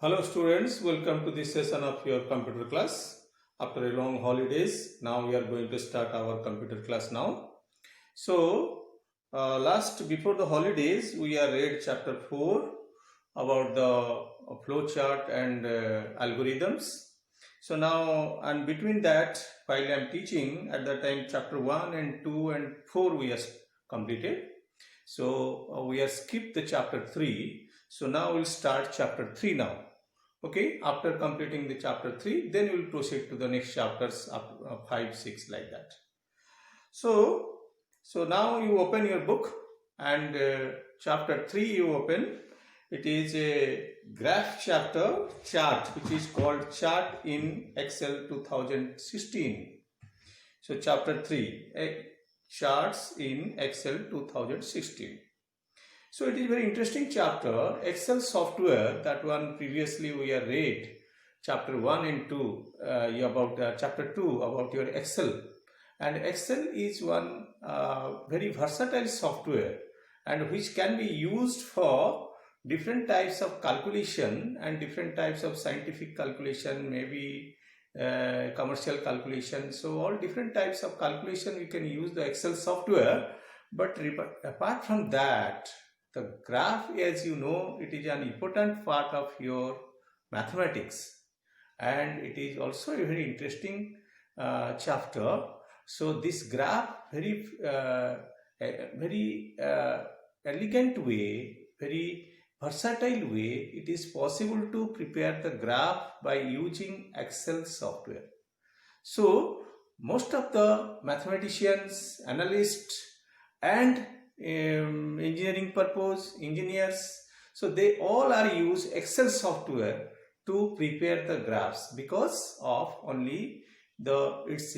Hello students, welcome to this session of your computer class. After a long holidays, now we are going to start our computer class now. So, before the holidays, we are read chapter 4 about the flow chart and algorithms. So now, and between that, while I am teaching, at that time chapter 1 and 2 and 4 we have completed. So we have skipped the chapter 3. So now we'll start chapter 3 now. Okay, after completing the chapter 3, then we'll proceed to the next chapters up 5, 6 like that. So now you open your book and chapter 3 you open. It is a graph chapter chart which is called chart in Excel 2016. So chapter 3, charts in Excel 2016. So it is very interesting chapter. Excel software, that one previously we have read chapter 1 and 2 about chapter 2 about your Excel. And Excel is one very versatile software and which can be used for different types of calculation and different types of scientific calculation, maybe commercial calculation. So all different types of calculation we can use the Excel software. But apart from that, the graph, as you know, it is an important part of your mathematics and it is also a very interesting chapter. So this graph, very elegant way, very versatile way, it is possible to prepare the graph by using Excel software. So most of the mathematicians, analysts and engineering purpose, engineers, so they all are use Excel software to prepare the graphs because of only its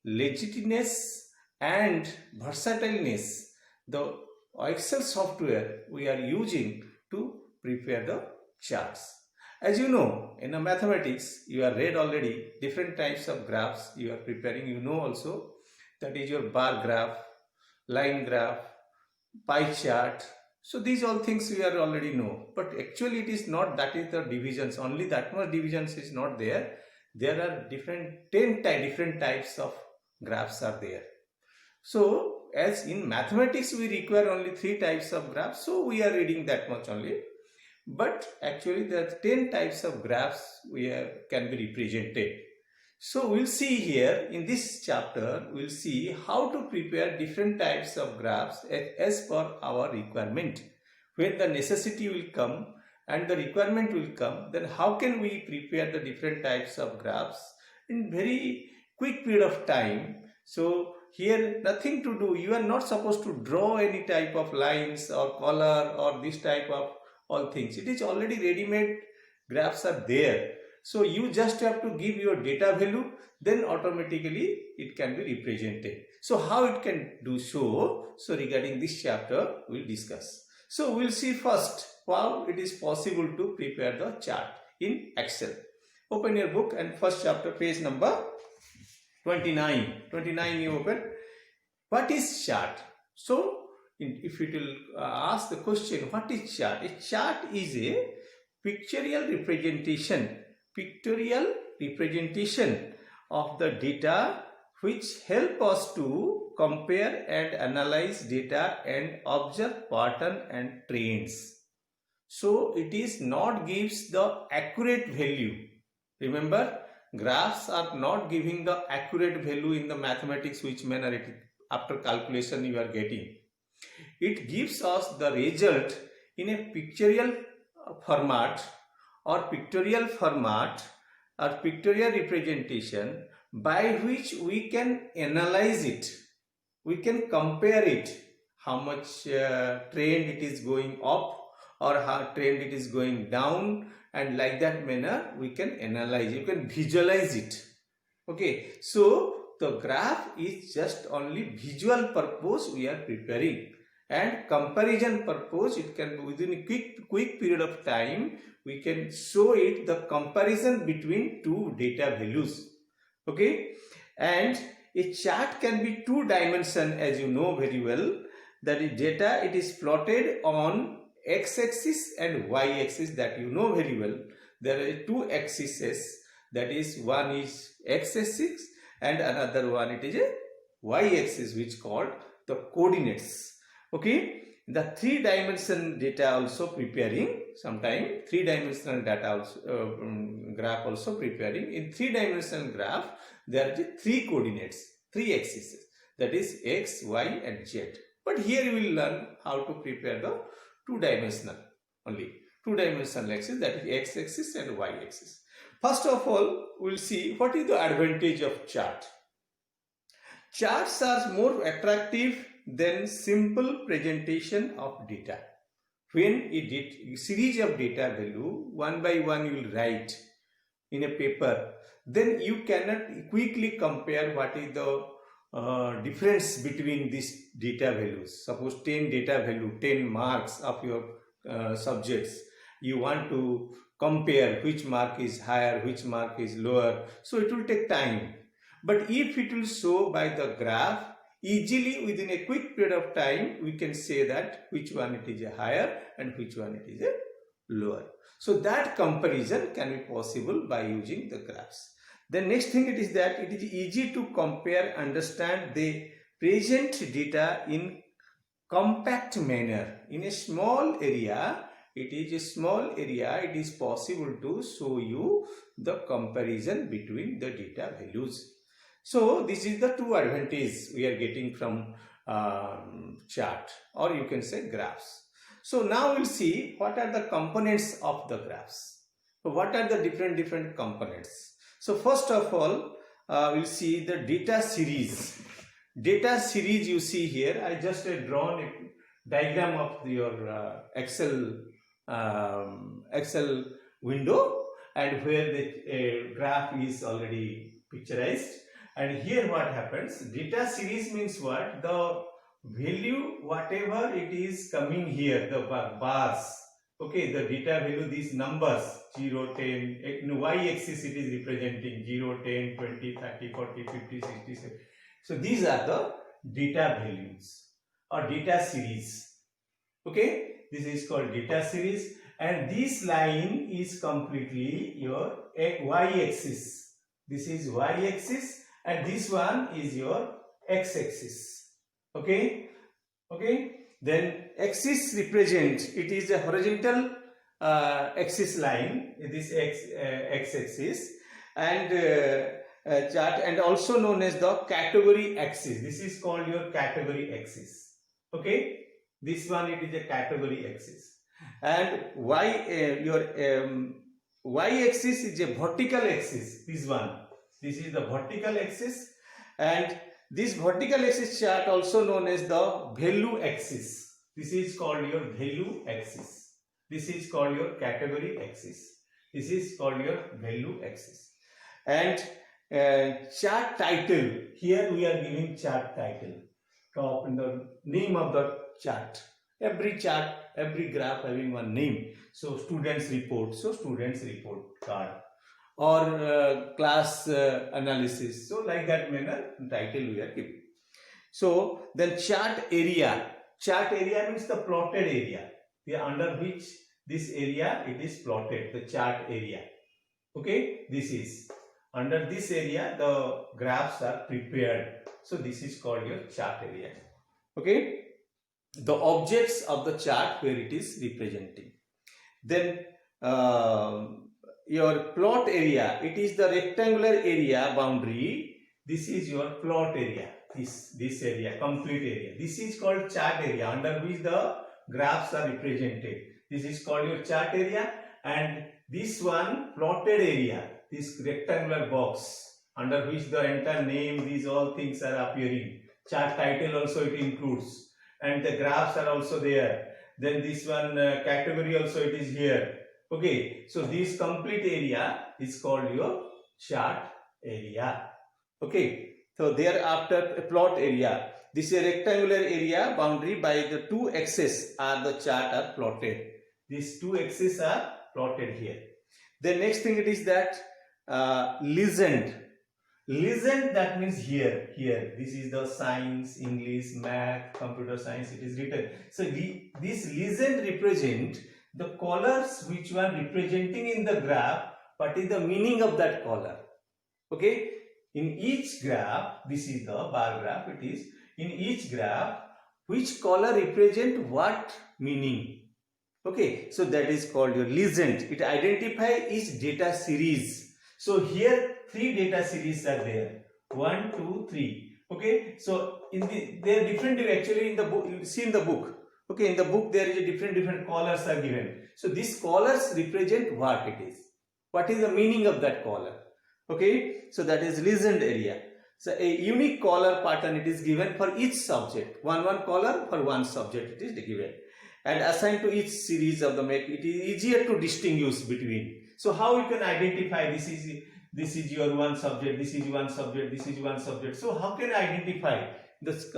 legitimacy and versatileness. The Excel software we are using to prepare the charts. As you know, in mathematics, you have read already different types of graphs you are preparing. You know also that is your bar graph, line graph, pie chart. So these all things we are already know, but actually it is not that is the divisions, only that much divisions is not there. There are different 10 different types of graphs are there. So as in mathematics we require only 3 types of graphs, so we are reading that much only. But actually there are 10 types of graphs can be represented. So we'll see here in this chapter, we'll see how to prepare different types of graphs as per our requirement. When the necessity will come and the requirement will come, then how can we prepare the different types of graphs in very quick period of time. So here nothing to do, you are not supposed to draw any type of lines or color or this type of all things. It is already ready-made graphs are there. So you just have to give your data value, then automatically it can be represented. So how it can do so? So regarding this chapter, we'll discuss. So we'll see first how it is possible to prepare the chart in Excel. Open your book and first chapter, page number 29. 29 you open. What is chart? So if it will ask the question, what is chart? A chart is a pictorial representation of the data which help us to compare and analyze data and observe pattern and trends. So it is not gives the accurate value. Remember, graphs are not giving the accurate value in the mathematics which manner it after calculation you are getting. It gives us the result in a pictorial format or pictorial representation by which we can analyze it, we can compare it, how much trend it is going up or how trend it is going down, and like that manner we can analyze, you can visualize it. Okay, so the graph is just only visual purpose we are preparing, and comparison purpose it can be within a quick period of time we can show it the comparison between two data values. Okay, and a chart can be 2 dimension, as you know very well, that is data it is plotted on x-axis and y-axis, that you know very well. there are two axes, that is one is x-axis and another one it is a y-axis, which called the coordinates. Okay, the three-dimensional data also preparing, sometime three-dimensional data also graph also preparing. In three-dimensional graph there are three coordinates, three axes, that is x, y and z. But here you will learn how to prepare the two-dimensional only, two-dimensional axis, that is x-axis and y-axis. First of all, we will see what is the advantage of chart. Charts are more attractive than simple presentation of data. When a series of data value one by one you will write in a paper, then you cannot quickly compare what is the difference between these data values. Suppose 10 data value, 10 marks of your subjects. You want to compare which mark is higher, which mark is lower. So it will take time. But if it will show by the graph, easily within a quick period of time, we can say that which one it is a higher and which one it is a lower. So that comparison can be possible by using the graphs. The next thing it is that it is easy to compare, understand the present data in compact manner. In a small area, it is possible to show you the comparison between the data values. So this is the two advantages we are getting from chart, or you can say graphs. So now we'll see what are the components of the graphs. So what are the different components? So first of all, we'll see the data series. Data series you see here. I just drawn a diagram of your Excel window, and where the graph is already picturized. And here what happens, data series means what? The value, whatever it is coming here, the bars, okay, the data value, these numbers 0, 10, in y-axis it is representing 0, 10, 20, 30, 40, 50, 60, 70. So these are the data values or data series. Okay, this is called data series, and this line is completely your y-axis. This is y-axis, and this one is your x-axis. Okay, then axis represent, it is a horizontal axis line, this x-axis, and chart, and also known as the category axis. This is called your category axis. Okay, this one it is a category axis, and y-axis is a vertical axis. This is the vertical axis, and this vertical axis chart also known as the value axis. This is called your value axis. This is called your category axis. This is called your value axis. And chart title, here we are giving chart title, top in the name of the chart. Every chart, every graph having one name. So students report, so students report card, or class analysis. So like that manner title we are giving. So then chart area. Chart area means the plotted area, under which this area it is plotted, the chart area. Okay, this is under this area the graphs are prepared. So this is called your chart area. Okay, the objects of the chart where it is representing. Then your plot area, it is the rectangular area boundary. This is your plot area. This area, complete area. This is called chart area, under which the graphs are represented. This is called your chart area, and this one plotted area, this rectangular box, under which the entire name, these all things are appearing. Chart title also it includes, and the graphs are also there. Then this one category also it is here. Okay, so this complete area is called your chart area. Okay, so thereafter a plot area. This is a rectangular area boundary by the two axes are the chart are plotted. These two axes are plotted here. The next thing it is that legend. Legend, that means here. This is the science, English, math, computer science, it is written. So this legend represent the colors which one representing in the graph, what is the meaning of that color. Okay, in each graph, this is the bar graph, it is in each graph which color represent what meaning. Okay, so that is called your legend. It identify each data series. So here 3 data series are there, 1, 2, 3. Okay, so in the they are different actually in the book. You see in the book. Okay, in the book there is a different colors are given. So these colors represent what it is. What is the meaning of that color? Okay, so that is legend area. So a unique color pattern it is given for each subject. One color for one subject it is given, and assigned to each series of the make. It is easier to distinguish between. So how you can identify this is your one subject, this is one subject, this is one subject. So how can I identify this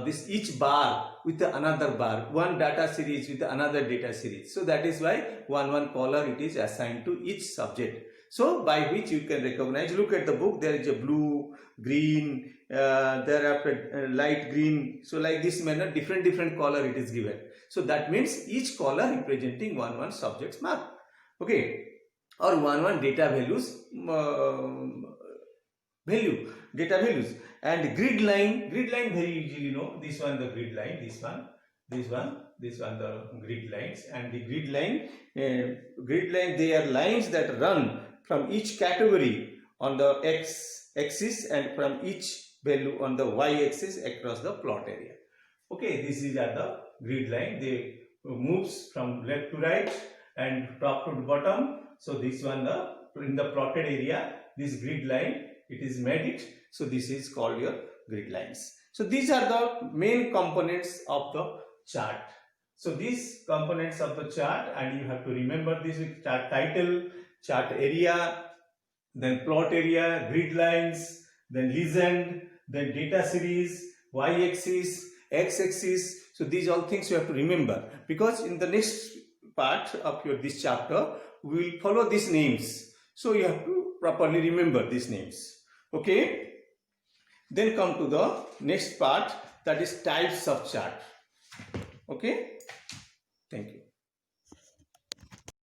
this each bar with another bar, one data series with another data series? So that is why one color it is assigned to each subject. So by which you can recognize. Look at the book. There is a blue, green, thereafter light green. So like this manner, different color it is given. So that means each color representing one subject's mark. Okay, or one data values data values. And grid line very easily know. This one the grid line, this one the grid lines. And the grid line they are lines that run from each category on the x-axis and from each value on the y-axis across the plot area. Okay, this is at the grid line. They moves from left to right and top to bottom. So this one in the plotted area, this grid line it is made it. So this is called your grid lines. So these are the main components of the chart. So these components of the chart, and you have to remember this with chart title, chart area, then plot area, grid lines, then legend, then data series, y-axis, x-axis. So these all things you have to remember, because in the next part of this chapter we will follow these names. So you have to properly remember these names. Okay. Then come to the next part, that is types of chart. Okay. Thank you.